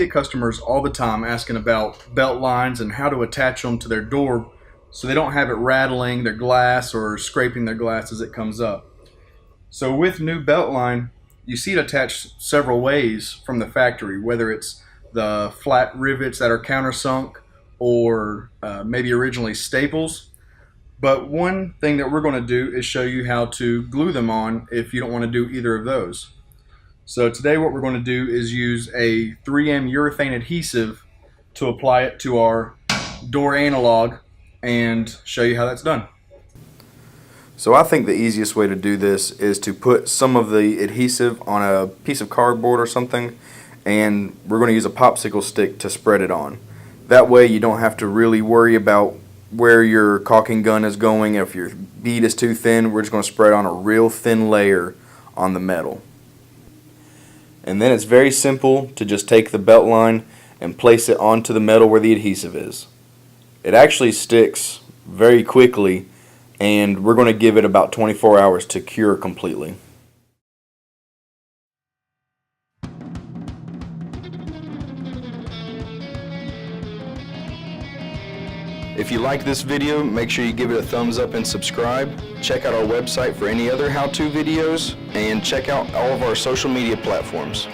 get customers all the time asking about belt lines and how to attach them to their door so they don't have it rattling their glass or scraping their glass as it comes up. So with new Beltline, you see it attached several ways from the factory, whether it's the flat rivets that are countersunk or maybe originally staples. But one thing that we're going to do is show you how to glue them on if you don't want to do either of those. So today what we're going to do is use a 3M urethane adhesive to apply it to our door analog and show you how that's done. So I think the easiest way to do this is to put some of the adhesive on a piece of cardboard or something, and we're going to use a popsicle stick to spread it on. That way you don't have to really worry about where your caulking gun is going. If your bead is too thin, we're just going to spread on a real thin layer on the metal. And then it's very simple to just take the belt line and place it onto the metal where the adhesive is. It actually sticks very quickly, and we're going to give it about 24 hours to cure completely. If you like this video, make sure you give it a thumbs up and subscribe. Check out our website for any other how-to videos, and check out all of our social media platforms.